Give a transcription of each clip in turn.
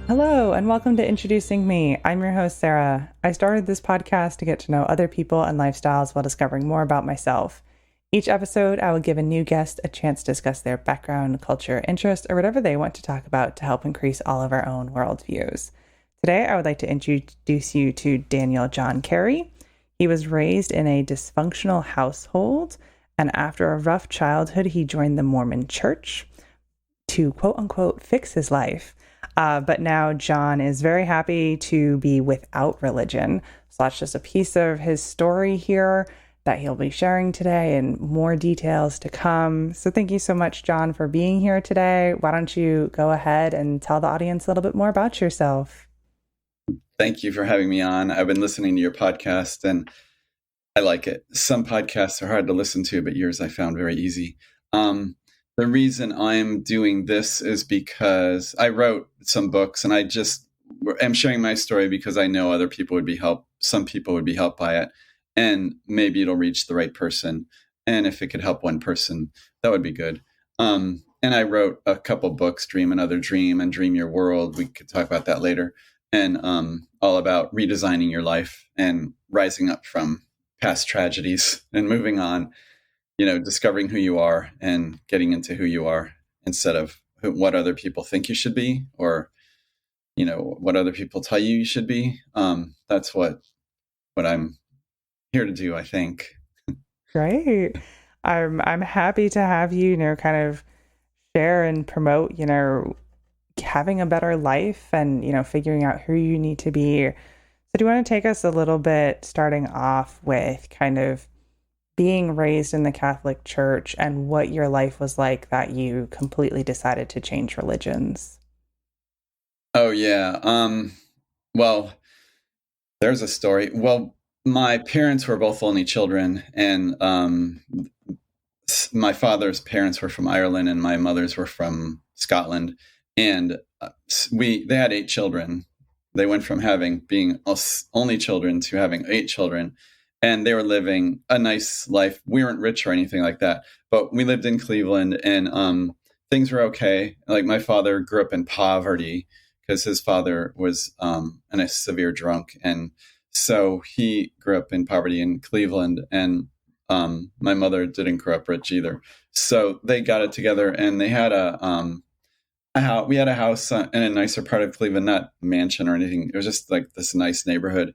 Hello, and welcome to Introducing Me. I'm your host, Sarah. I started this podcast to get to know other people and lifestyles while discovering more about myself. Each episode, I will give a new guest a chance to discuss their background, culture, interests, or whatever they want to talk about to help increase all of our own worldviews. Today, I would like to introduce you to Daniel John Carey. He was raised in a dysfunctional household, and after a rough childhood, he joined the Mormon Church to quote unquote fix his life. But now John is very happy to be without religion. So that's just a piece of his story here that he'll be sharing today and more details to come. So thank you so much, John, for being here today. Why don't you go ahead and tell the audience a little bit more about yourself? Thank you for having me on. I've been listening to your podcast and I like it. Some podcasts are hard to listen to, but yours I found very easy. The reason I'm doing this is because I wrote some books and I'm sharing my story because I know other people would be helped. Some people would be helped by it, and maybe it'll reach the right person. And if it could help one person, that would be good. And I wrote a couple books, Dream Another Dream and Dream Your World. We could talk about that later. And all about redesigning your life and rising up from past tragedies and moving on, discovering who you are and getting into who you are instead of what other people think you should be or, what other people tell you should be. That's what I'm here to do, I think. Great. I'm happy to have you, kind of share and promote, having a better life and, figuring out who you need to be. So do you want to take us a little bit starting off with kind of being raised in the Catholic Church and what your life was like that you completely decided to change religions? Oh, yeah. Well, there's a story. Well, my parents were both only children, and my father's parents were from Ireland and my mother's were from Scotland. And they had 8 children. They went from being only children to having 8 children. And they were living a nice life. We weren't rich or anything like that, but we lived in Cleveland and things were okay. Like my father grew up in poverty because his father was a severe drunk. And so he grew up in poverty in Cleveland, and my mother didn't grow up rich either. So they got it together and they had we had a house in a nicer part of Cleveland, not mansion or anything. It was just like this nice neighborhood.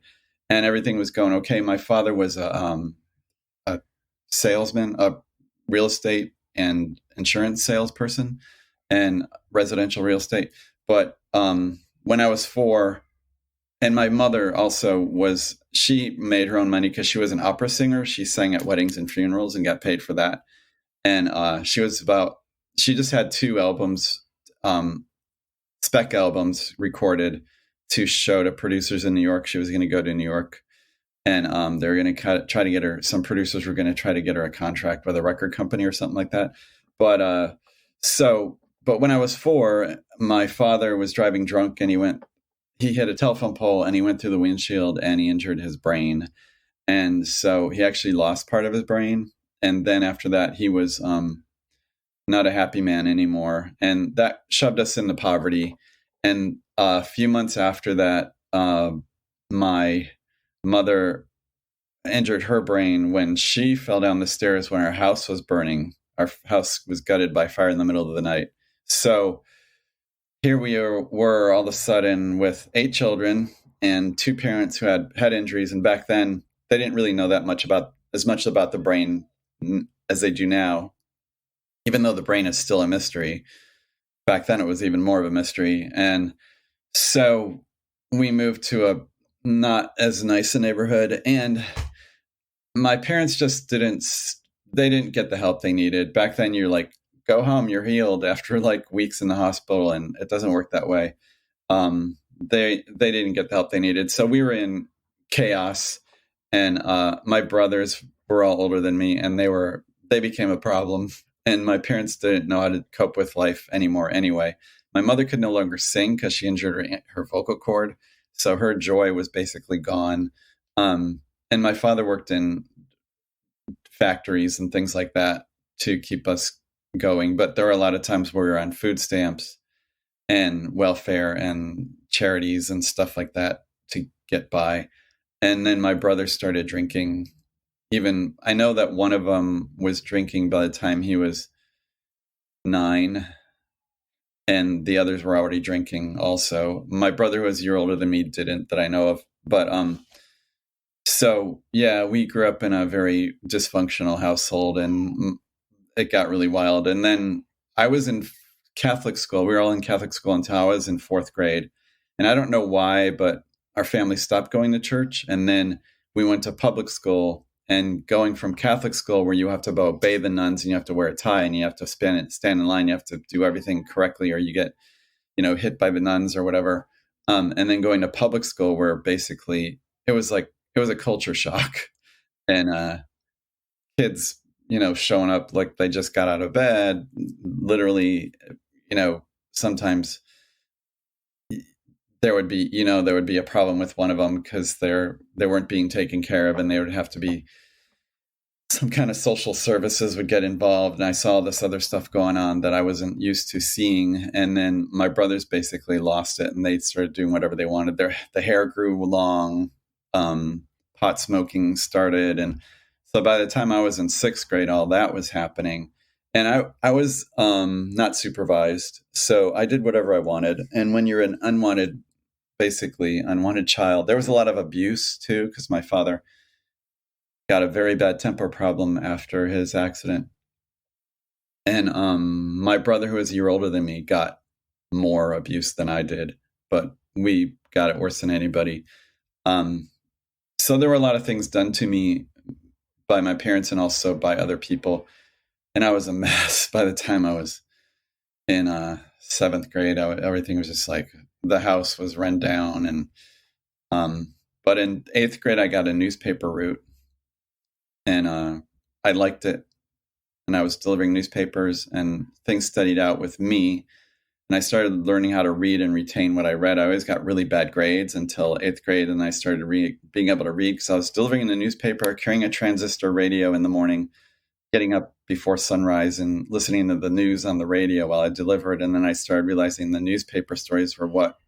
And everything was going okay. My father was a salesman, a real estate and insurance salesperson, and residential real estate. But when I was 4, and my mother also she made her own money because she was an opera singer. She sang at weddings and funerals and got paid for that. And she just had 2 albums, spec albums recorded to show to producers in New York. She was going to go to New York, and they were going to try to get her. Some producers were going to try to get her a contract with a record company or something like that. But when I was 4, my father was driving drunk, and he hit a telephone pole, and he went through the windshield, and he injured his brain, and so he actually lost part of his brain. And then after that, he was not a happy man anymore, and that shoved us into poverty. And a few months after that, my mother injured her brain when she fell down the stairs when our house was burning. Our house was gutted by fire in the middle of the night. So here we were all of a sudden with 8 children and 2 parents who had head injuries. And back then, they didn't really know as much about the brain as they do now, even though the brain is still a mystery. Back then, it was even more of a mystery. And so we moved to a not as nice a neighborhood. And my parents just didn't get the help they needed. Back then, you're like, go home, you're healed after like weeks in the hospital. And it doesn't work that way. They didn't get the help they needed. So we were in chaos. And my brothers were all older than me, and they became a problem. And my parents didn't know how to cope with life anymore anyway. My mother could no longer sing because she injured her vocal cord. So her joy was basically gone. And my father worked in factories and things like that to keep us going. But there were a lot of times where we were on food stamps and welfare and charities and stuff like that to get by. And then my brother started drinking. Even I know that one of them was drinking by the time he was 9, and the others were already drinking also. My brother, who was a year older than me, didn't, that I know of. But so yeah, we grew up in a very dysfunctional household, and it got really wild. And then I was in Catholic school. We were all in Catholic school until I was in 4th grade. And I don't know why, but our family stopped going to church. And then we went to public school, and going from Catholic school, where you have to obey the nuns and you have to wear a tie and you have to stand in line, you have to do everything correctly, or you get, hit by the nuns or whatever. And then going to public school, where basically it was a culture shock, and kids, showing up like they just got out of bed, literally, sometimes there would be a problem with one of them because they weren't being taken care of, and they would have to be, some kind of social services would get involved. And I saw this other stuff going on that I wasn't used to seeing. And then my brothers basically lost it, and they started doing whatever they wanted. The hair grew long, pot smoking started. And so by the time I was in 6th grade, all that was happening. And I was not supervised. So I did whatever I wanted. And when you're an unwanted child, there was a lot of abuse too, because my father got a very bad temper problem after his accident. And my brother, who was a year older than me, got more abuse than I did, but we got it worse than anybody. So there were a lot of things done to me by my parents and also by other people. And I was a mess by the time I was in 7th grade. Everything was just like, the house was run down. And but in 8th grade, I got a newspaper route, and I liked it. And I was delivering newspapers, and things studied out with me. And I started learning how to read and retain what I read. I always got really bad grades until 8th grade, and I started being able to read because I was delivering the newspaper, carrying a transistor radio in the morning, getting up before sunrise and listening to the news on the radio while I delivered. And then I started realizing the newspaper stories were what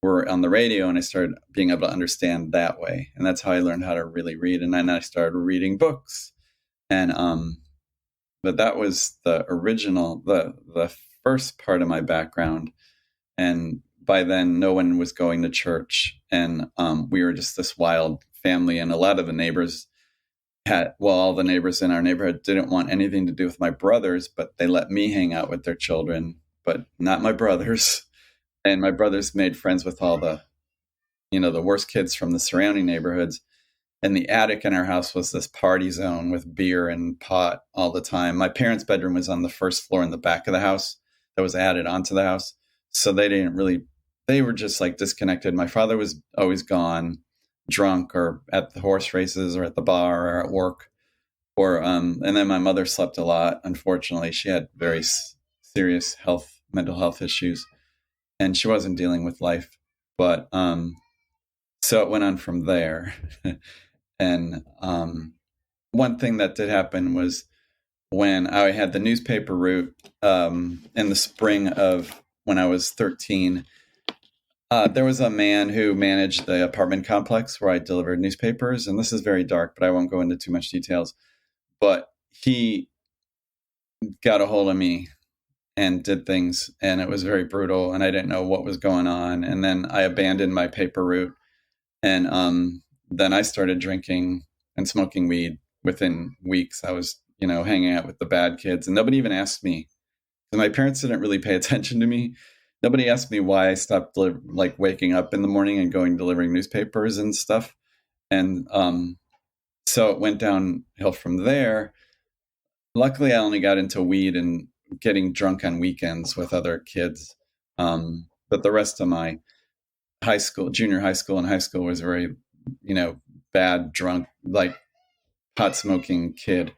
were on the radio, and I started being able to understand that way. And that's how I learned how to really read. And then I started reading books. And but that was the original, the first part of my background. And by then, no one was going to church, and we were just this wild family. And a lot of the neighbors all the neighbors in our neighborhood didn't want anything to do with my brothers, but they let me hang out with their children, but not my brothers. And my brothers made friends with all the worst kids from the surrounding neighborhoods. And the attic in our house was this party zone with beer and pot all the time. My parents' bedroom was on the first floor in the back of the house that was added onto the house. So they were just like disconnected. My father was always gone, drunk or at the horse races or at the bar or at work. And then my mother slept a lot. Unfortunately, she had very serious mental health issues, and she wasn't dealing with life. But so it went on from there. And one thing that did happen was when I had the newspaper route in the spring of when I was 13, there was a man who managed the apartment complex where I delivered newspapers. And this is very dark, but I won't go into too much details. But he got a hold of me and did things, and it was very brutal, and I didn't know what was going on. And then I abandoned my paper route, and then I started drinking and smoking weed within weeks. I was, hanging out with the bad kids, and nobody even asked me. My parents didn't really pay attention to me. Nobody asked me why I stopped waking up in the morning and going delivering newspapers and stuff. And so it went downhill from there. Luckily, I only got into weed and getting drunk on weekends with other kids. But the rest of my junior high school and high school was very, bad, drunk, like pot smoking kid.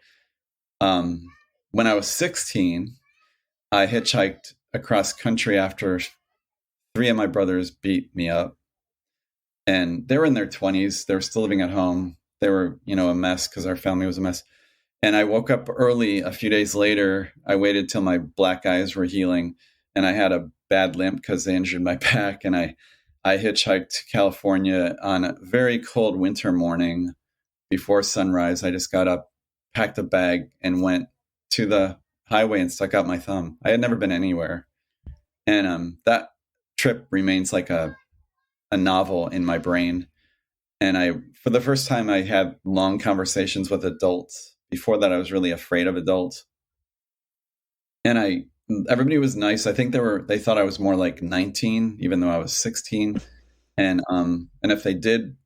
When I was 16, I hitchhiked across country after 3 of my brothers beat me up. And they were in their 20s. They were still living at home. They were, a mess because our family was a mess. And I woke up early a few days later. I waited till my black eyes were healing. and I had a bad limp because they injured my back. And I hitchhiked to California on a very cold winter morning before sunrise. I just got up, packed a bag, and went to the highway and stuck out my thumb. I had never been anywhere. And that trip remains like a novel in my brain. And for the first time, I had long conversations with adults. Before that, I was really afraid of adults. And everybody was nice. I think they thought I was more like 19, even though I was 16. And if they did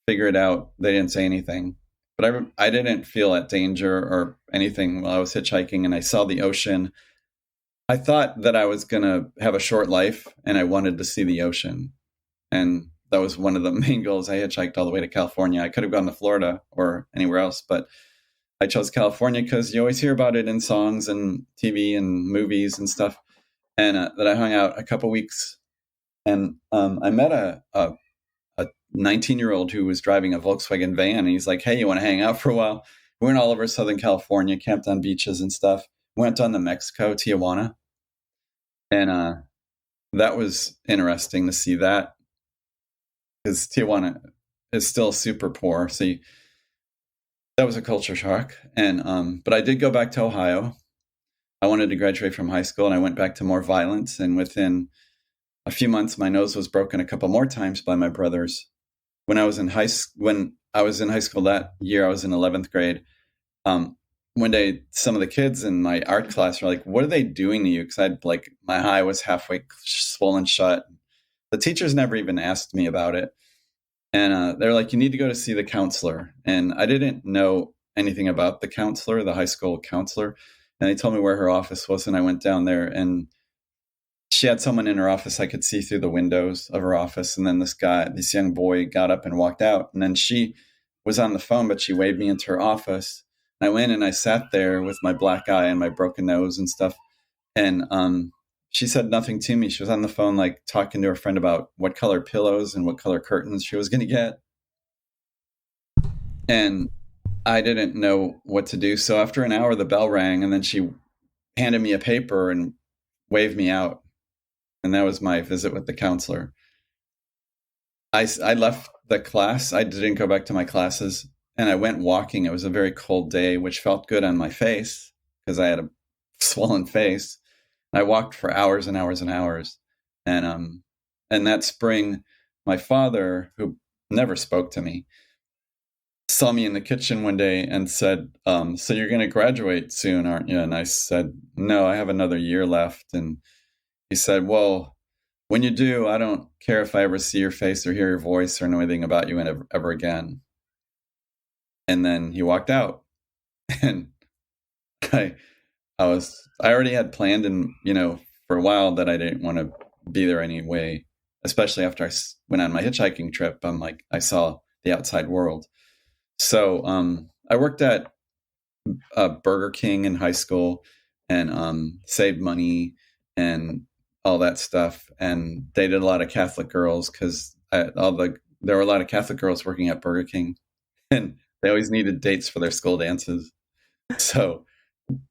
figure it out, they didn't say anything. But I didn't feel at danger or anything while I was hitchhiking, and I saw the ocean. I thought that I was going to have a short life, and I wanted to see the ocean. And that was one of the main goals. I hitchhiked all the way to California. I could have gone to Florida or anywhere else, but I chose California because you always hear about it in songs and TV and movies and stuff. And that I hung out a couple weeks, and I met a 19-year-old who was driving a Volkswagen van, and he's like, "Hey, you want to hang out for a while?" We went all over Southern California, camped on beaches and stuff. Went on to Mexico, Tijuana, and that was interesting to see that, because Tijuana is still super poor. So that was a culture shock. And but I did go back to Ohio. I wanted to graduate from high school, and I went back to more violence. And within a few months, my nose was broken a couple more times by my brothers. When I was in high school that year, I was in 11th grade. One day, some of the kids in my art class were like, "What are they doing to you?" Because my eye was halfway swollen shut. The teachers never even asked me about it. And they're like, "You need to go to see the counselor." And I didn't know anything about the counselor, the high school counselor. And they told me where her office was, and I went down there, and she had someone in her office. I could see through the windows of her office. And then this young boy got up and walked out. And then she was on the phone, but she waved me into her office. And I went and I sat there with my black eye and my broken nose and stuff. And she said nothing to me. She was on the phone, like talking to her friend about what color pillows and what color curtains she was going to get. And I didn't know what to do. So after an hour, the bell rang, and then she handed me a paper and waved me out. And that was my visit with the counselor. I left the class. I didn't go back to my classes, and I went walking. It was a very cold day, which felt good on my face because I had a swollen face. I walked for hours and hours and hours. And that spring, my father, who never spoke to me, saw me in the kitchen one day and said, "So you're going to graduate soon, aren't you?" And I said, "No, I have another year left." And he said, "Well, when you do, I don't care if I ever see your face or hear your voice or know anything about you ever again." And then he walked out. And I already had planned, and for a while, that I didn't want to be there anyway, especially after I went on my hitchhiking trip. I'm like, I saw the outside world. So I worked at Burger King in high school, and saved money and all that stuff, and dated a lot of Catholic girls because there were a lot of Catholic girls working at Burger King, and they always needed dates for their school dances. So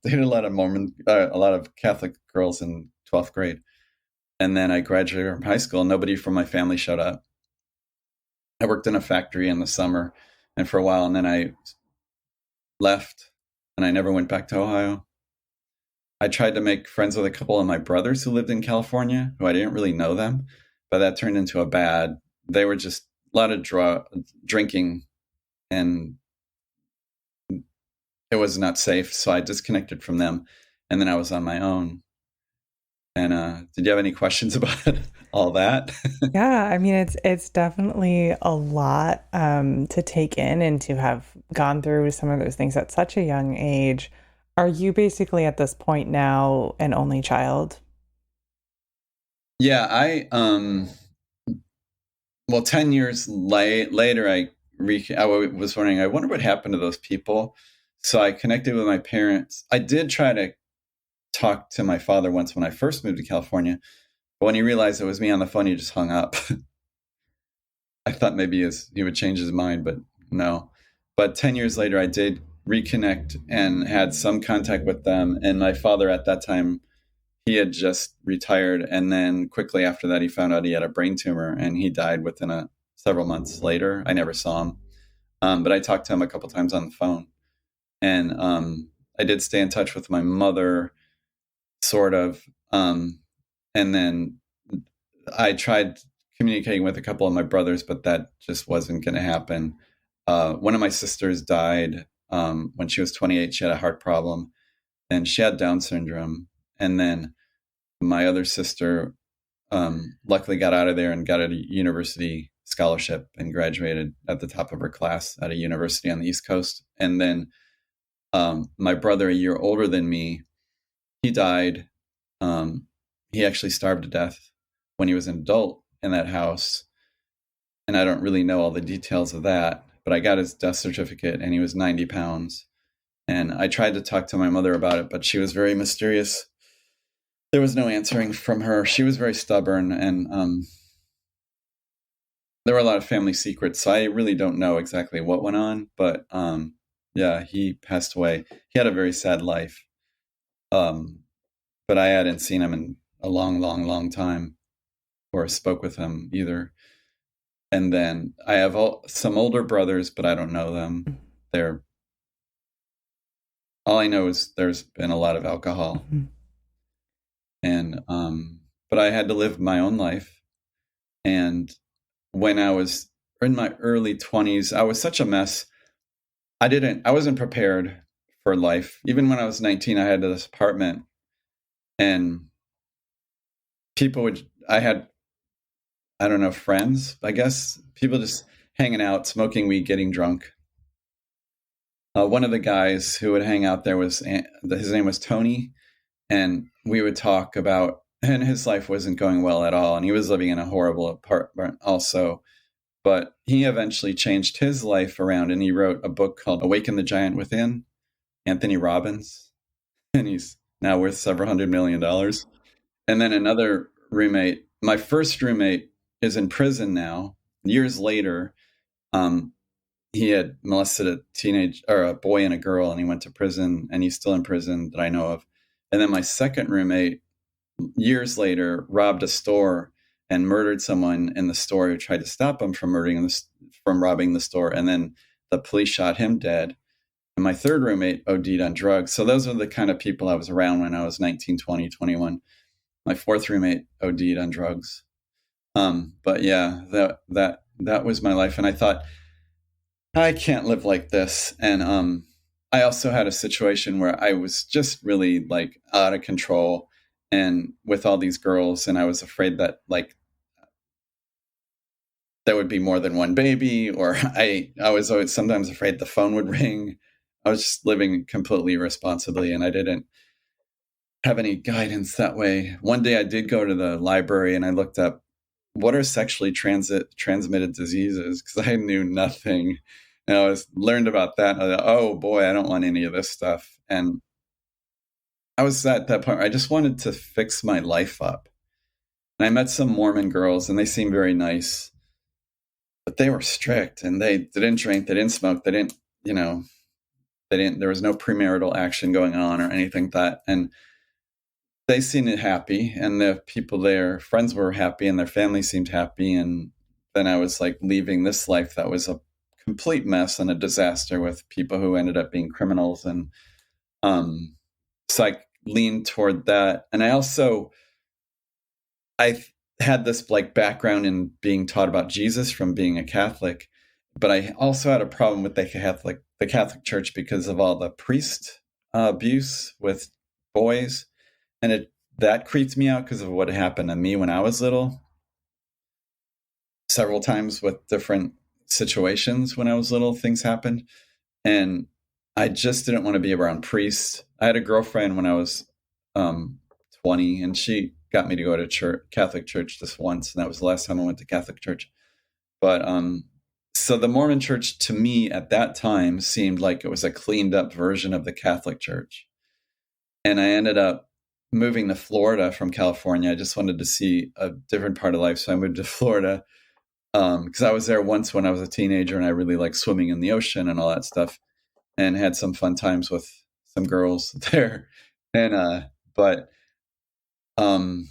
dated a lot of Catholic girls in 12th grade. And then I graduated from high school. Nobody from my family showed up. I worked in a factory in the summer and for a while, and then I left, and I never went back to Ohio. I tried to make friends with a couple of my brothers who lived in California, who I didn't really know them, but that turned into they were just a lot of drinking, and it was not safe. So I disconnected from them, and then I was on my own. And did you have any questions about all that? Yeah, I mean, it's definitely a lot to take in, and to have gone through some of those things at such a young age. Are you basically at this point now an only child? Yeah, 10 years later, I was wondering, I wonder what happened to those people. So I connected with my parents. I did try to talk to my father once when I first moved to California, but when he realized it was me on the phone, he just hung up. I thought maybe he would change his mind, but no. But 10 years later, I did reconnect and had some contact with them. And my father at that time, he had just retired, and then quickly after that, he found out he had a brain tumor, and he died within several months later. I never saw him, but I talked to him a couple times on the phone, and I did stay in touch with my mother, sort of, and then I tried communicating with a couple of my brothers, but that just wasn't going to happen. One of my sisters died when she was 28. She had a heart problem, and she had Down syndrome. And then my other sister luckily got out of there and got a university scholarship and graduated at the top of her class at a university on the East Coast. And then my brother, a year older than me, he died. He actually starved to death when he was an adult in that house. And I don't really know all the details of that, but I got his death certificate, and he was 90 pounds. And I tried to talk to my mother about it, but she was very mysterious. There was no answering from her. She was very stubborn, and there were a lot of family secrets. So I really don't know exactly what went on, but yeah, he passed away. He had a very sad life. But I hadn't seen him in a long, long, long time, or spoke with him either. And then I have some older brothers, but I don't know them. All I know is there's been a lot of alcohol. Mm-hmm. And but I had to live my own life. And when I was in my early 20s, I was such a mess. I wasn't prepared for life. Even when I was 19, I had this apartment, and I had, I don't know, friends, I guess, people just hanging out, smoking weed, getting drunk. One of the guys who would hang out there his name was Tony, and we would talk about, and his life wasn't going well at all, and he was living in a horrible apartment also, but he eventually changed his life around, and he wrote a book called Awaken the Giant Within, Anthony Robbins, and he's now worth several $100 million. And then another roommate, my first roommate, is in prison now. Years later, he had molested a boy and a girl, and he went to prison, and he's still in prison that I know of. And then my second roommate, years later, robbed a store and murdered someone in the store who tried to stop him from robbing the store. And then the police shot him dead. And my third roommate OD'd on drugs. So those are the kind of people I was around when I was 19, 20, 21. My fourth roommate OD'd on drugs. But yeah, that was my life. And I thought, I can't live like this. And I also had a situation where I was just really like out of control and with all these girls. And I was afraid that like there would be more than one baby, or I was always sometimes afraid the phone would ring. I was just living completely irresponsibly, and I didn't have any guidance that way. One day I did go to the library and I looked up what are sexually transmitted diseases, because I knew nothing. And I learned about that. And I thought, oh boy, I don't want any of this stuff. And I was at that point where I just wanted to fix my life up. And I met some Mormon girls, and they seemed very nice, but they were strict, and they didn't drink, they didn't smoke, there was no premarital action going on or anything like that. And they seemed happy, and the people there, friends, were happy, and their family seemed happy. And then I was like leaving this life that was a complete mess and a disaster with people who ended up being criminals. And so I leaned toward that. And I had this like background in being taught about Jesus from being a Catholic, but I also had a problem with the Catholic Church because of all the priest abuse with boys. And that creeped me out because of what happened to me when I was little. Several times with different situations when I was little, things happened. And I just didn't want to be around priests. I had a girlfriend when I was 20, and she got me to go to Catholic church just once. And that was the last time I went to Catholic church. But so the Mormon Church to me at that time seemed like it was a cleaned up version of the Catholic Church. And I ended up moving to Florida from California. I just wanted to see a different part of life. So I moved to Florida because I was there once when I was a teenager, and I really liked swimming in the ocean and all that stuff, and had some fun times with some girls there. And but um,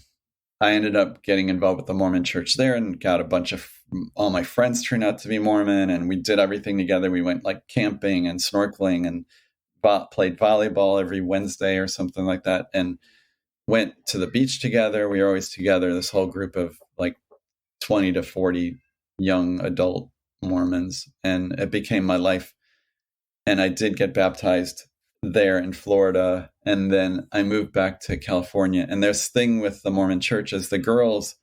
I ended up getting involved with the Mormon Church there and got a bunch of all my friends turned out to be Mormon, and we did everything together. We went like camping and snorkeling and played volleyball every Wednesday or something like that, and went to the beach together. We were always together, this whole group of like 20 to 40 young adult Mormons, and it became my life. And I did get baptized there in Florida, and then I moved back to California. And this thing with the Mormon Church is the girls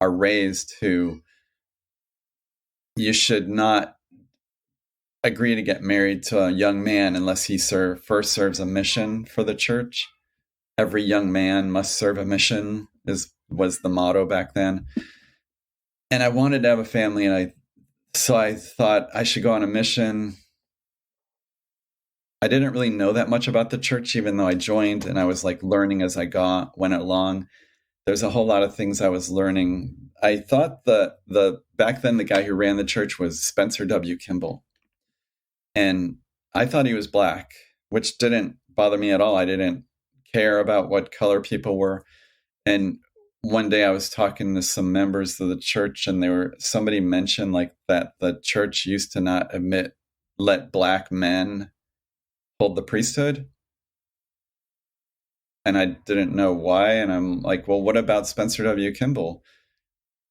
are raised to, you should not agree to get married to a young man unless he first serves a mission for the church. Every young man must serve a mission was the motto back then. And I wanted to have a family, and so I thought I should go on a mission. I didn't really know that much about the church, even though I joined, and I was like learning as I went along. There's a whole lot of things I was learning. I thought the back then the guy who ran the church was Spencer W. Kimball, and I thought he was black, which didn't bother me at all. I didn't care about what color people were. And one day I was talking to some members of the church, and somebody mentioned like that the church used to not let black men hold the priesthood. And I didn't know why. And I'm like, well, what about Spencer W. Kimball?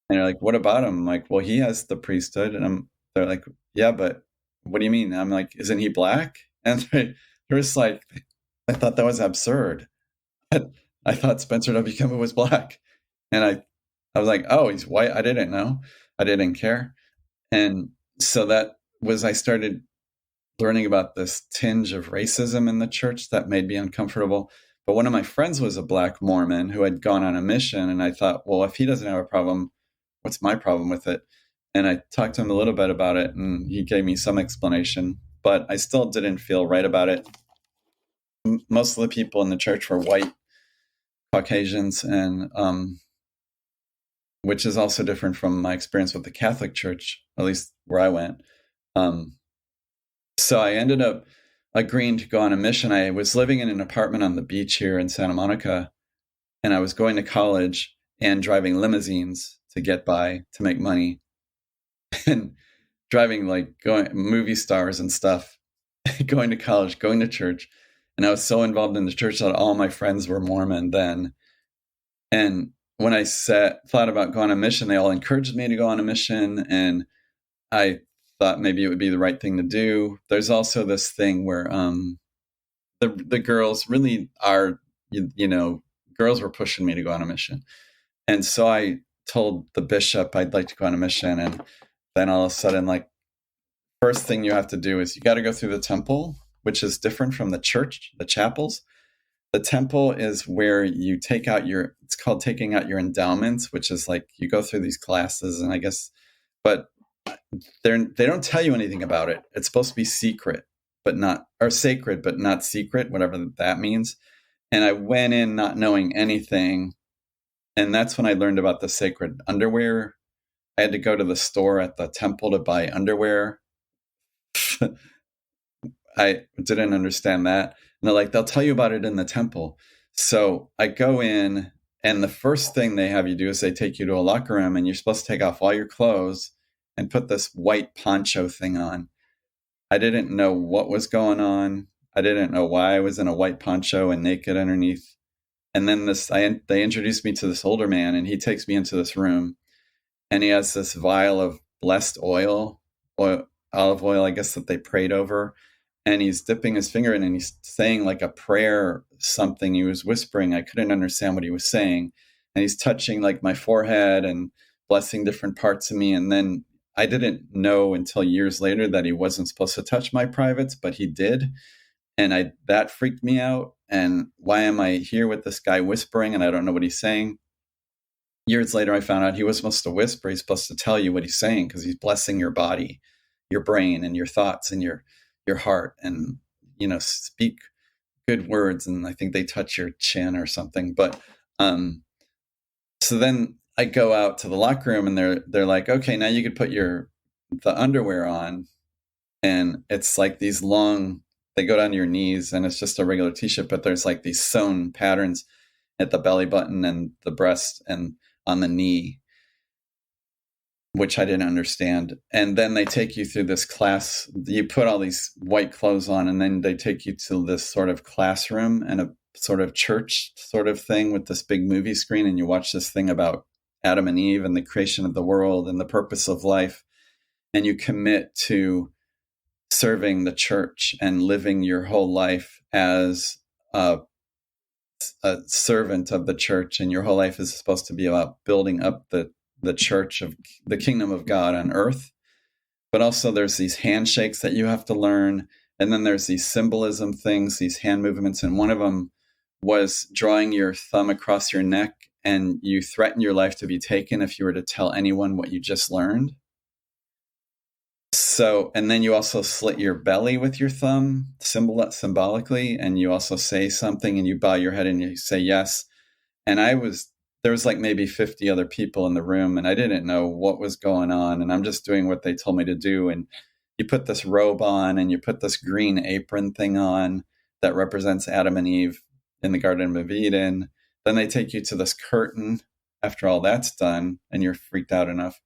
And they're like, what about him? I'm like, well, he has the priesthood. And they're like, yeah, but what do you mean? And I'm like, isn't he black? And they're just like, I thought that was absurd. I thought Spencer W. Kimball was black. And I was like, oh, he's white. I didn't know. I didn't care. And so I started learning about this tinge of racism in the church that made me uncomfortable. But one of my friends was a black Mormon who had gone on a mission. And I thought, well, if he doesn't have a problem, what's my problem with it? And I talked to him a little bit about it, and he gave me some explanation, but I still didn't feel right about it. Most of the people in the church were white Caucasians, and which is also different from my experience with the Catholic Church, at least where I went. So I ended up agreeing to go on a mission. I was living in an apartment on the beach here in Santa Monica, and I was going to college and driving limousines to get by, to make money, and driving going movie stars and stuff, going to college, going to church. And I was so involved in the church that all my friends were Mormon then. And when I thought about going on a mission, they all encouraged me to go on a mission. And I thought maybe it would be the right thing to do. There's also this thing where the girls really are, girls were pushing me to go on a mission. And so I told the bishop I'd like to go on a mission. And then all of a sudden, first thing you have to do is you got to go through the temple, which is different from the church, the chapels. The temple is where you it's called taking out your endowments, which is like you go through these classes, and I guess, but they don't tell you anything about it. It's supposed to be secret, sacred, but not secret, whatever that means. And I went in not knowing anything. And that's when I learned about the sacred underwear. I had to go to the store at the temple to buy underwear. I didn't understand that. And they're like, they'll tell you about it in the temple. So I go in, and the first thing they have you do is they take you to a locker room, and you're supposed to take off all your clothes and put this white poncho thing on. I didn't know what was going on. I didn't know why I was in a white poncho and naked underneath. And then they introduced me to this older man, and he takes me into this room, and he has this vial of blessed olive oil, I guess, that they prayed over. And he's dipping his finger in, and he's saying like a prayer, something. He was whispering. I couldn't understand what he was saying. And he's touching like my forehead and blessing different parts of me. And then I didn't know until years later that he wasn't supposed to touch my privates, but he did. And that freaked me out. And why am I here with this guy whispering and I don't know what he's saying? Years later, I found out he was supposed to whisper. He's supposed to tell you what he's saying, because he's blessing your body, your brain, and your thoughts, and your heart, and speak good words. And I think they touch your chin or something. But so then I go out to the locker room, and they're like, okay, now you could put the underwear on. And it's like these long, they go down to your knees, and it's just a regular t-shirt, but there's like these sewn patterns. at the belly button and the breast and on the knee, which I didn't understand. And then they take you through this class. You put all these white clothes on, and then they take you to this sort of classroom and a sort of church sort of thing with this big movie screen. And you watch this thing about Adam and Eve and the creation of the world and the purpose of life. And you commit to serving the church and living your whole life as a servant of the church. And your whole life is supposed to be about building up the church of the kingdom of God on earth. But also there's these handshakes that you have to learn. And then there's these symbolism things, these hand movements. And one of them was drawing your thumb across your neck, and you threaten your life to be taken if you were to tell anyone what you just learned. So, and then you also slit your belly with your thumb symbolically. And you also say something and you bow your head and you say yes. And there was like maybe 50 other people in the room, and I didn't know what was going on. And I'm just doing what they told me to do. And you put this robe on and you put this green apron thing on that represents Adam and Eve in the Garden of Eden. Then they take you to this curtain after all that's done, and you're freaked out enough.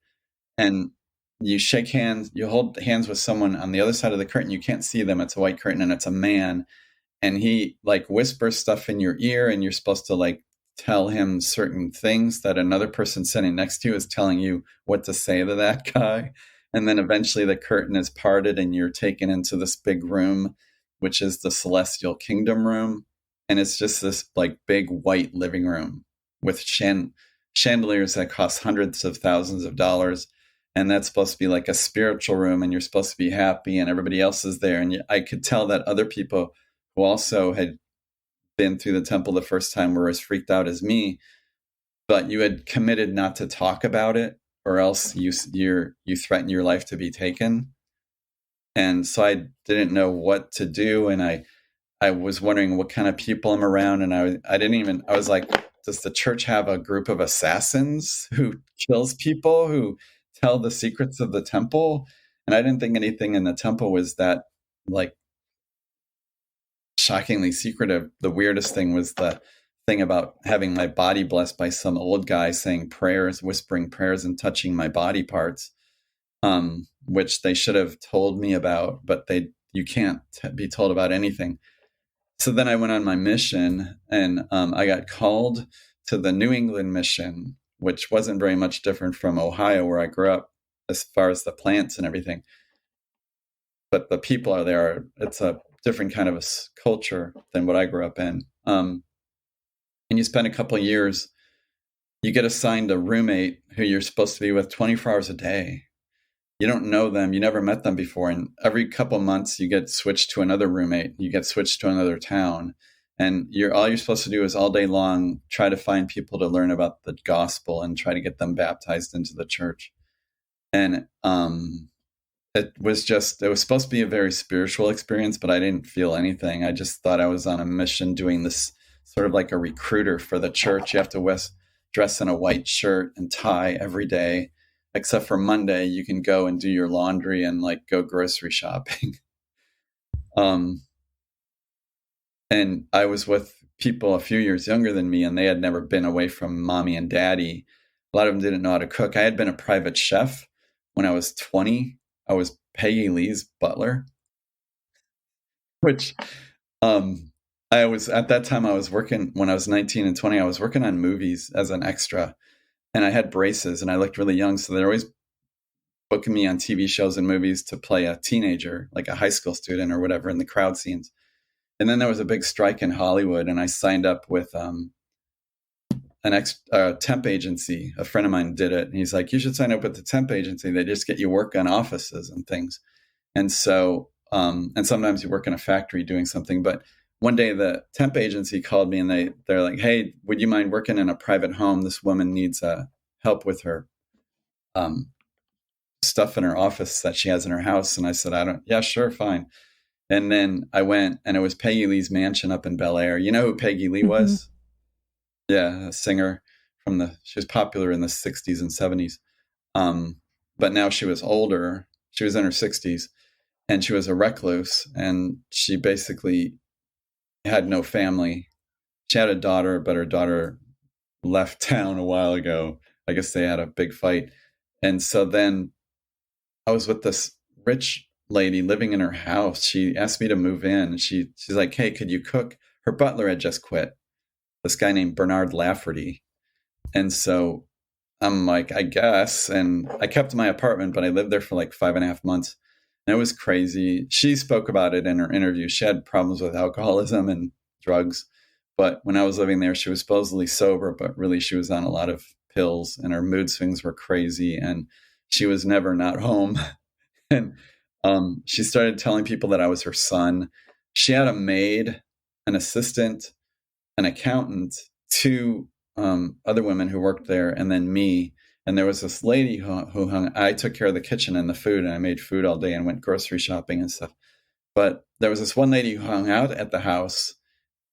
And you shake hands, you hold hands with someone on the other side of the curtain. You can't see them. It's a white curtain, and it's a man. And he like whispers stuff in your ear, and you're supposed to like tell him certain things that another person sitting next to you is telling you what to say to that guy. And then eventually the curtain is parted and you're taken into this big room, which is the celestial kingdom room. And it's just this like big white living room with chandeliers that cost hundreds of thousands of dollars. And that's supposed to be like a spiritual room, and you're supposed to be happy, and everybody else is there. And I could tell that other people who also had been through the temple the first time were as freaked out as me, but you had committed not to talk about it, or else you threaten your life to be taken. And so I didn't know what to do, and I was wondering what kind of people I'm around, and I was like, does the church have a group of assassins who kills people, who tell the secrets of the temple? And I didn't think anything in the temple was that like shockingly secretive. The weirdest thing was the thing about having my body blessed by some old guy saying prayers, whispering prayers and touching my body parts, which they should have told me about, but you can't be told about anything. So then I went on my mission, and I got called to the New England mission, which wasn't very much different from Ohio, where I grew up, as far as the plants and everything. But the people are there. It's a different kind of a culture than what I grew up in. And you spend a couple of years, you get assigned a roommate who you're supposed to be with 24 hours a day. You don't know them. You never met them before. And every couple of months you get switched to another roommate. You get switched to another town. And all you're supposed to do is all day long try to find people to learn about the gospel and try to get them baptized into the church. And it was supposed to be a very spiritual experience, but I didn't feel anything. I just thought I was on a mission doing this sort of like a recruiter for the church. You have to dress in a white shirt and tie every day, except for Monday. You can go and do your laundry and like go grocery shopping. And I was with people a few years younger than me, and they had never been away from mommy and daddy. A lot of them didn't know how to cook. I had been a private chef when I was 20. I was Peggy Lee's butler, which I was at that time. I was working when I was 19 and 20. I was working on movies as an extra, and I had braces, and I looked really young. So they're always booking me on TV shows and movies to play a teenager, like a high school student or whatever, in the crowd scenes. And then there was a big strike in Hollywood, and I signed up with a temp agency. A friend of mine did it, and he's like, you should sign up with the temp agency. They just get you work on offices and things. And so, and sometimes you work in a factory doing something. But one day the temp agency called me, and they're like, hey, would you mind working in a private home? This woman needs help with her stuff in her office that she has in her house. And I said, yeah, sure, fine. And then I went, and it was Peggy Lee's mansion up in Bel Air. You know who Peggy Lee was? Yeah, a singer she was popular in the 60s and 70s. But now she was older. She was in her 60s, and she was a recluse, and she basically had no family. She had a daughter, but her daughter left town a while ago. I guess they had a big fight. And so then I was with this rich lady living in her house. She asked me to move in. She's like, "Hey, could you cook?" Her butler had just quit, this guy named Bernard Lafferty. And so I'm like, I guess. And I kept my apartment, but I lived there for like 5.5 months. And it was crazy. She spoke about it in her interview. She had problems with alcoholism and drugs. But when I was living there, she was supposedly sober, but really she was on a lot of pills and her mood swings were crazy. And she was never not home. And she started telling people that I was her son. She had a maid, an assistant, an accountant, two other women who worked there, and then me. And there was this lady who hung. I took care of the kitchen and the food, and I made food all day and went grocery shopping and stuff. But there was this one lady who hung out at the house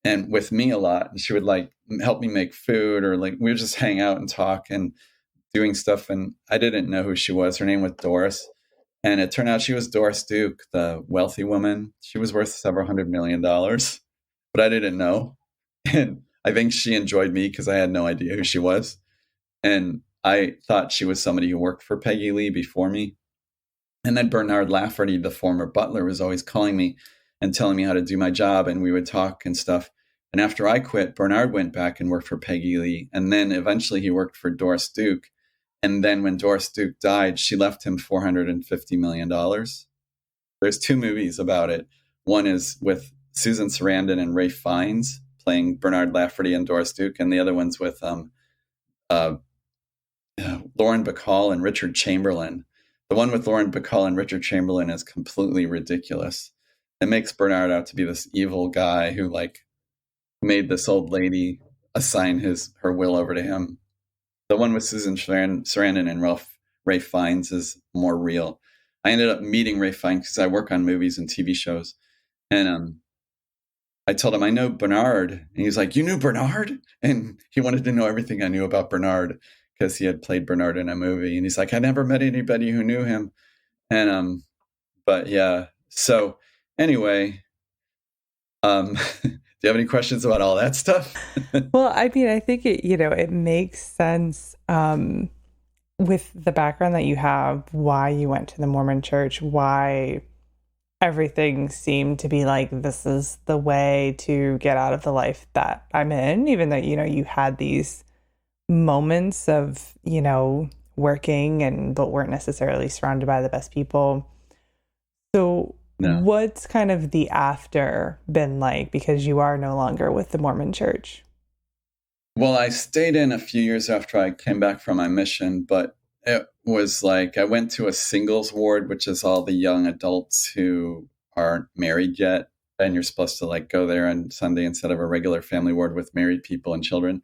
and with me a lot, and she would like help me make food, or like we would just hang out and talk and doing stuff. And I didn't know who she was. Her name was Doris. And it turned out she was Doris Duke, the wealthy woman. She was worth several $100 million, but I didn't know. And I think she enjoyed me because I had no idea who she was. And I thought she was somebody who worked for Peggy Lee before me. And then Bernard Lafferty, the former butler, was always calling me and telling me how to do my job. And we would talk and stuff. And after I quit, Bernard went back and worked for Peggy Lee. And then eventually he worked for Doris Duke. And then when Doris Duke died, she left him $450 million. There's two movies about it. One is with Susan Sarandon and Ralph Fiennes playing Bernard Lafferty and Doris Duke. And the other one's with Lauren Bacall and Richard Chamberlain. The one with Lauren Bacall and Richard Chamberlain is completely ridiculous. It makes Bernard out to be this evil guy who like made this old lady assign her will over to him. The one with Susan Sarandon and Ralph Fiennes is more real. I ended up meeting Ralph Fiennes because I work on movies and TV shows. And I told him, I know Bernard. And he's like, you knew Bernard? And he wanted to know everything I knew about Bernard because he had played Bernard in a movie. And he's like, I never met anybody who knew him. And, but yeah. So anyway, do you have any questions about all that stuff? Well, I mean, I think it makes sense with the background that you have, why you went to the Mormon Church, why everything seemed to be like, this is the way to get out of the life that I'm in, even though, you had these moments of, working but weren't necessarily surrounded by the best people. So no. What's kind of the after been like, because you are no longer with the Mormon Church? Well, I stayed in a few years after I came back from my mission, but it was like I went to a singles ward, which is all the young adults who aren't married yet. And you're supposed to like go there on Sunday instead of a regular family ward with married people and children.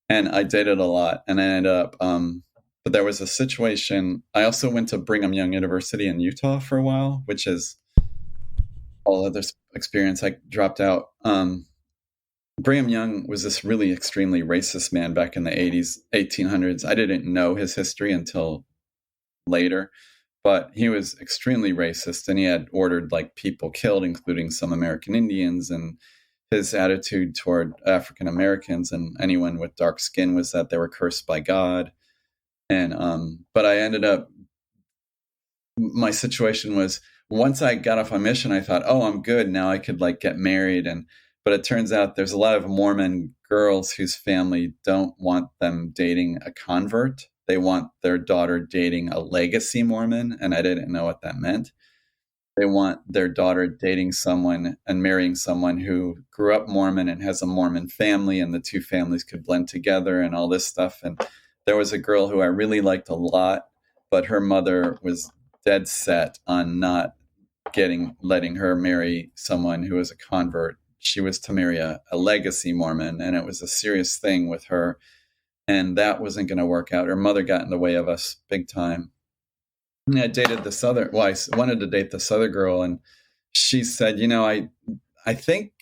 And I dated a lot, and I ended up, but there was a situation. I also went to Brigham Young University in Utah for a while, which is all other experience. I dropped out. Brigham Young was this really extremely racist man back in the 1800s. I didn't know his history until later, but he was extremely racist, and he had ordered like people killed, including some American Indians. And his attitude toward African Americans and anyone with dark skin was that they were cursed by God. And but I ended up, my situation was, once I got off my mission, I thought, oh, I'm good. Now I could like get married. But it turns out there's a lot of Mormon girls whose family don't want them dating a convert. They want their daughter dating a legacy Mormon. And I didn't know what that meant. They want their daughter dating someone and marrying someone who grew up Mormon and has a Mormon family, and the two families could blend together and all this stuff. And there was a girl who I really liked a lot, but her mother was dead set on not letting her marry someone who was a convert. She was to marry a legacy Mormon, and it was a serious thing with her. And that wasn't going to work out. Her mother got in the way of us big time. And I dated I wanted to date this other girl, and she said, I think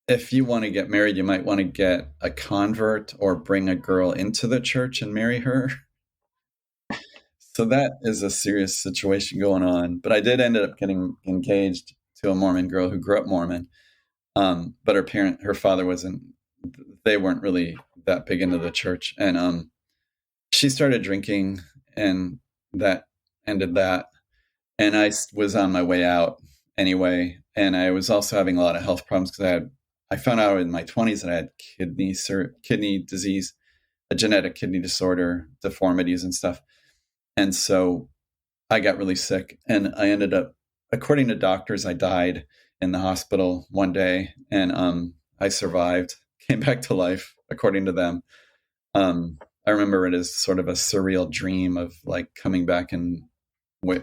if you want to get married, you might want to get a convert or bring a girl into the church and marry her. So that is a serious situation going on. But I did end up getting engaged to a Mormon girl who grew up Mormon. But her father they weren't really that big into the church. And she started drinking, and that ended that. And I was on my way out anyway. And I was also having a lot of health problems because I found out in my 20s that I had kidney disease, a genetic kidney disorder, deformities and stuff. And so I got really sick, and I ended up, according to doctors, I died in the hospital one day, and I survived, came back to life, according to them. I remember it as sort of a surreal dream of like coming back and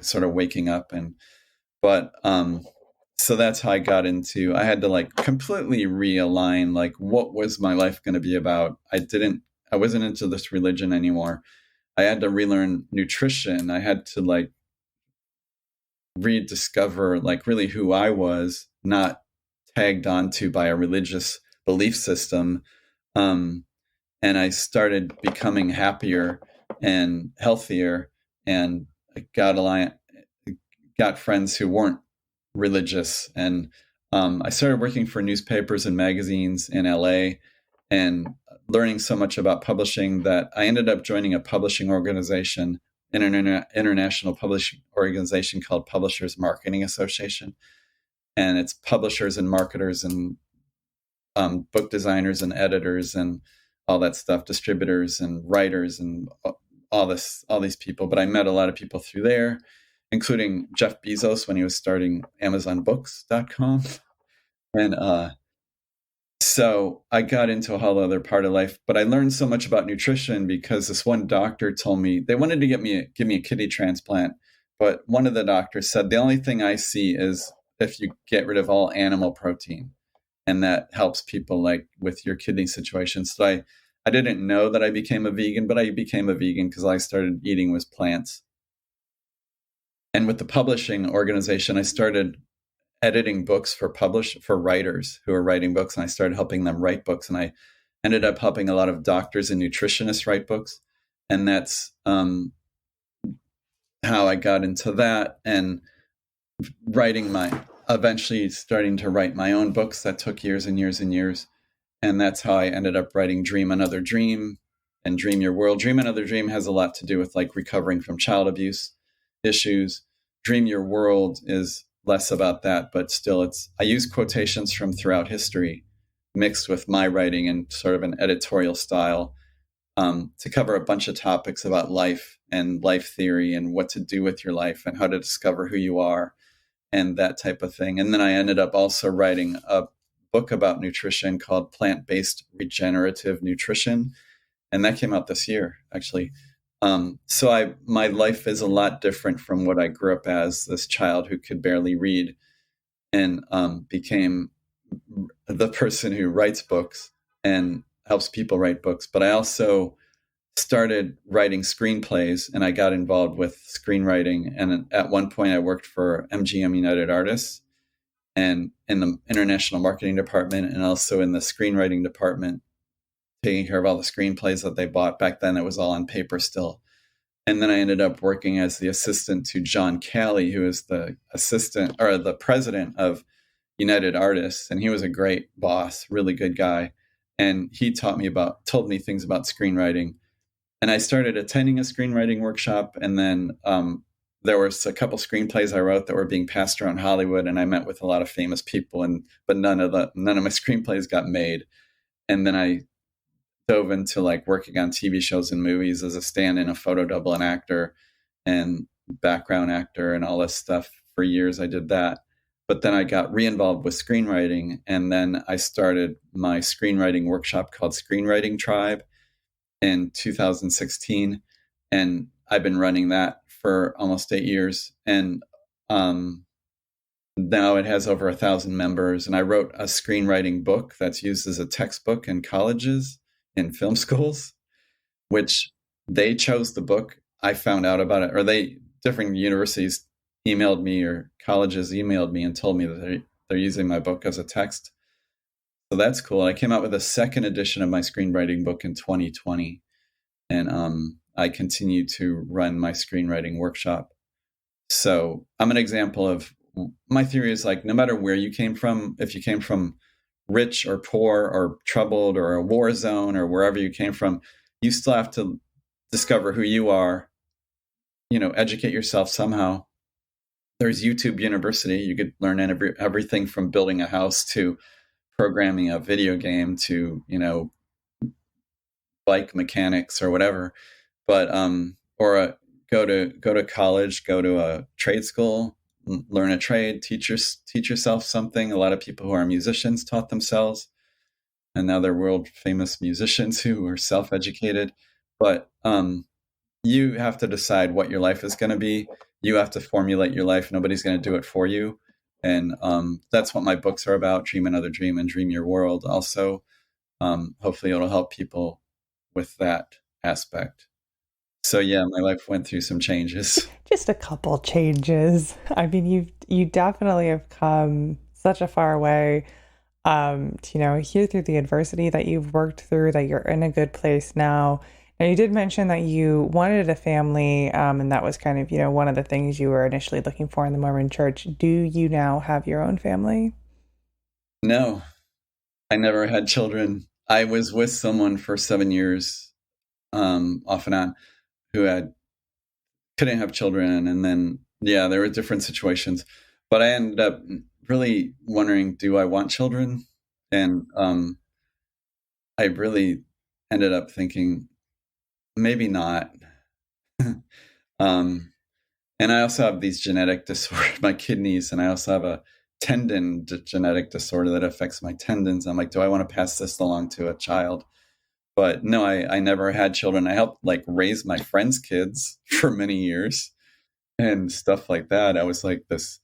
sort of waking up, but so that's how I had to like completely realign like what was my life going to be about. I wasn't into this religion anymore. I had to relearn nutrition. I had to like rediscover like really who I was, not tagged onto by a religious belief system. And I started becoming happier and healthier, and got friends who weren't religious. And I started working for newspapers and magazines in LA and learning so much about publishing that I ended up joining a publishing organization, an international publishing organization called Publishers Marketing Association. And it's publishers and marketers and book designers and editors and all that stuff, distributors and writers and all these people. But I met a lot of people through there, including Jeff Bezos when he was starting AmazonBooks.com. And so I got into a whole other part of life, but I learned so much about nutrition because this one doctor told me they wanted to give me a kidney transplant. But one of the doctors said, the only thing I see is if you get rid of all animal protein, and that helps people like with your kidney situation. So I didn't know that I became a vegan, but I became a vegan because I started eating with plants. And with the publishing organization, I started editing books for writers who are writing books, and I started helping them write books. And I ended up helping a lot of doctors and nutritionists write books. And that's how I got into that, and eventually starting to write my own books. That took years and years and years. And that's how I ended up writing Dream Another Dream and Dream Your World. Dream Another Dream has a lot to do with like recovering from child abuse issues. Dream Your World is less about that, but still I use quotations from throughout history mixed with my writing and sort of an editorial style to cover a bunch of topics about life and life theory and what to do with your life and how to discover who you are and that type of thing. And then I ended up also writing a book about nutrition called Plant-Based Regenerative Nutrition. And that came out this year, actually. So my life is a lot different from what I grew up as, this child who could barely read, and became the person who writes books and helps people write books. But I also started writing screenplays, and I got involved with screenwriting. And at one point I worked for MGM United Artists and in the international marketing department, and also in the screenwriting department, taking care of all the screenplays that they bought. Back then it was all on paper still. And then I ended up working as the assistant to John Carey, who is the president of United Artists. And he was a great boss, really good guy. And he told me things about screenwriting. And I started attending a screenwriting workshop. And then there was a couple screenplays I wrote that were being passed around Hollywood. And I met with a lot of famous people, but none of my screenplays got made. And then I dove into like working on TV shows and movies as a stand-in, a photo double, an actor and background actor and all this stuff. For years I did that. But then I got re-involved with screenwriting, and then I started my screenwriting workshop called Screenwriting Tribe in 2016. And I've been running that for almost 8 years. And now it has over 1,000 members. And I wrote a screenwriting book that's used as a textbook in colleges, in film schools, which they chose the book. I found out about it, or different universities emailed me, or colleges emailed me and told me that they're using my book as a text. So that's cool. I came out with a second edition of my screenwriting book in 2020. And I continue to run my screenwriting workshop. So I'm an example of, my theory is like, no matter where you came from, if you came from rich or poor or troubled or a war zone or wherever you came from, you still have to discover who you are, educate yourself somehow. There's YouTube University. You could learn everything from building a house to programming a video game to, bike mechanics or whatever. But go to college, go to a trade school, learn a trade, teach yourself something. A lot of people who are musicians taught themselves, and now they're world famous musicians who are self-educated. But you have to decide what your life is going to be. You have to formulate your life. Nobody's going to do it for you. And that's what my books are about: Dream Another Dream and Dream Your World. Also, hopefully it'll help people with that aspect. So yeah, my life went through some changes. Just a couple changes. I mean, you definitely have come such a far way. To hear through the adversity that you've worked through, that you're in a good place now. Now, you did mention that you wanted a family, and that was kind of, one of the things you were initially looking for in the Mormon Church. Do you now have your own family? No, I never had children. I was with someone for 7 years, off and on, who couldn't have children. And then, yeah, there were different situations. But I ended up really wondering, do I want children? And I really ended up thinking, maybe not. And I also have these genetic disorders, my kidneys, and I also have a tendon genetic disorder that affects my tendons. I'm like, do I want to pass this along to a child? But no, I never had children. I helped raise my friends' kids for many years and stuff like that. I was like this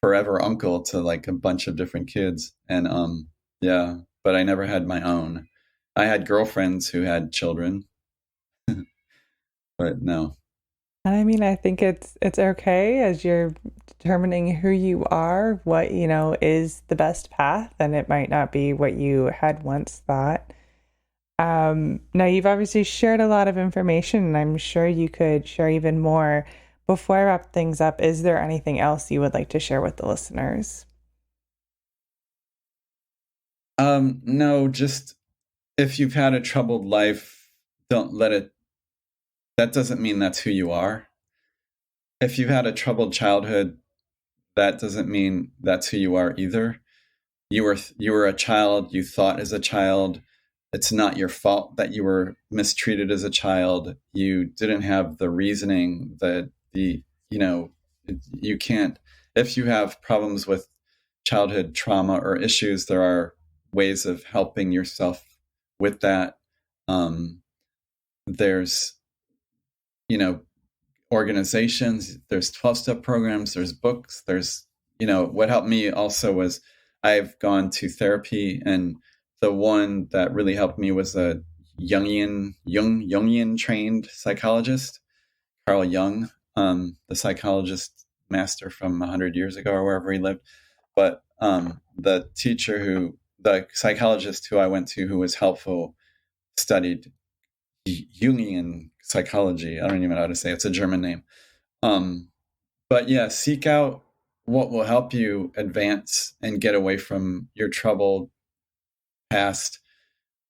forever uncle to a bunch of different kids. And yeah, but I never had my own. I had girlfriends who had children, but no. I mean, I think it's okay as you're determining who you are, what, is the best path, and it might not be what you had once thought. Now you've obviously shared a lot of information, and I'm sure you could share even more. Before I wrap things up, is there anything else you would like to share with the listeners? No, just if you've had a troubled life, don't let it, that doesn't mean that's who you are. If you've had a troubled childhood, that doesn't mean that's who you are either. You were a child, you thought as a child. It's not your fault that you were mistreated as a child. You didn't have the reasoning that you can't, if you have problems with childhood trauma or issues, there are ways of helping yourself with that. There's, organizations, there's 12-step programs, there's books, there's, what helped me also was I've gone to therapy, and the one that really helped me was a Jungian trained psychologist, Carl Jung, the psychologist master from 100 years ago or wherever he lived. But the psychologist who I went to, who was helpful, studied Jungian psychology. I don't even know how to say it. It's a German name. But yeah, seek out what will help you advance and get away from your troubled past.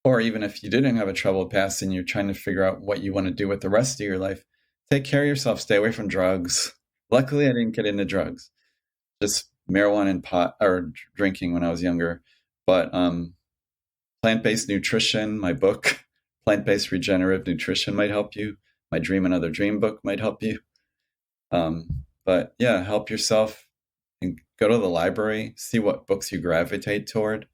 Or even if you didn't have a troubled past and you're trying to figure out what you want to do with the rest of your life, take care of yourself. Stay away from drugs. Luckily, I didn't get into drugs. Just marijuana and pot or drinking when I was younger. But plant-based nutrition, my book, Plant-Based Regenerative Nutrition, might help you. My Dream Another Dream book might help you. But yeah, help yourself and go to the library, see what books you gravitate toward,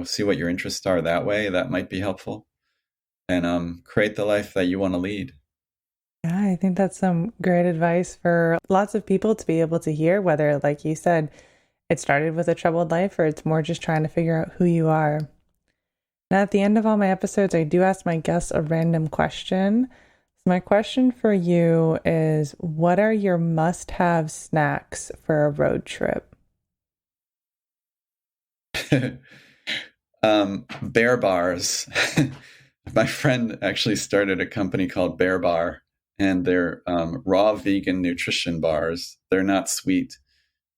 see what your interests are that way. That might be helpful. And create the life that you want to lead. Yeah, I think that's some great advice for lots of people to be able to hear, whether, like you said, it started with a troubled life or it's more just trying to figure out who you are. Now, at the end of all my episodes, I do ask my guests a random question. So my question for you is, what are your must-have snacks for a road trip? Bear bars. My friend actually started a company called Bear Bar, and they're raw vegan nutrition bars. They're not sweet.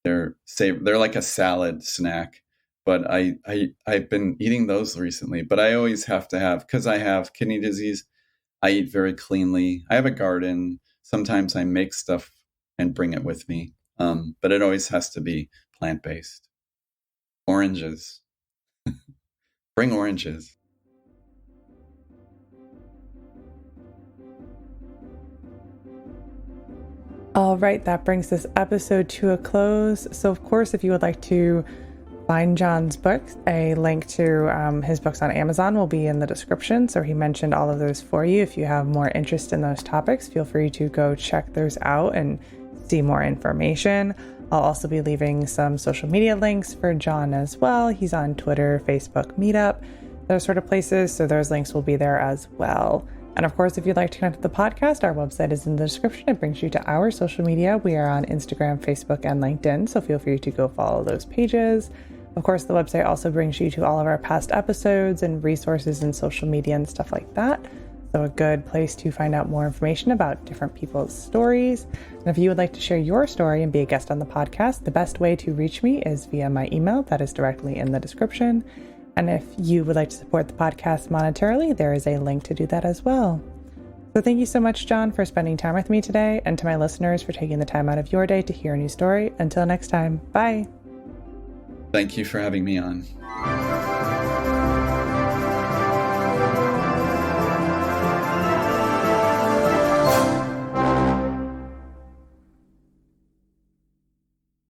They're like a salad snack, but I've been eating those recently. But I always have to have, because I have kidney disease, I eat very cleanly. I have a garden. Sometimes I make stuff and bring it with me. But it always has to be plant-based. Oranges. Bring oranges. All right, that brings this episode to a close. So, of course, if you would like to find John's books, a link to his books on Amazon will be in the description. So he mentioned all of those for you. If you have more interest in those topics, feel free to go check those out and see more information. I'll also be leaving some social media links for John as well. He's on Twitter, Facebook, Meetup, those sort of places. So those links will be there as well. And of course, if you'd like to connect with the podcast, our website is in the description. It brings you to our social media. We are on Instagram, Facebook, and LinkedIn. So feel free to go follow those pages. Of course, the website also brings you to all of our past episodes and resources and social media and stuff like that. So a good place to find out more information about different people's stories. And if you would like to share your story and be a guest on the podcast, the best way to reach me is via my email. That is directly in the description. And if you would like to support the podcast monetarily, there is a link to do that as well. So thank you so much, John, for spending time with me today, and to my listeners for taking the time out of your day to hear a new story. Until next time, bye. Thank you for having me on.